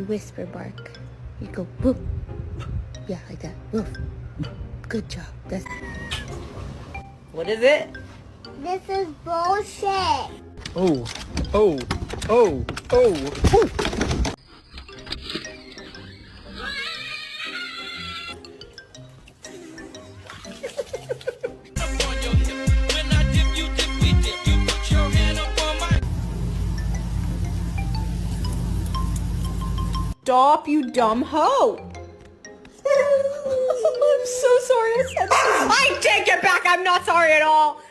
whisper bark. You go woof. Yeah, like that. Woof. Good job. That's. What is it? This is bullshit. Oh, oh, oh, oh. Woo. Stop, you dumb hoe! I'm so sorry I said that. I take it back. I'm not sorry at all.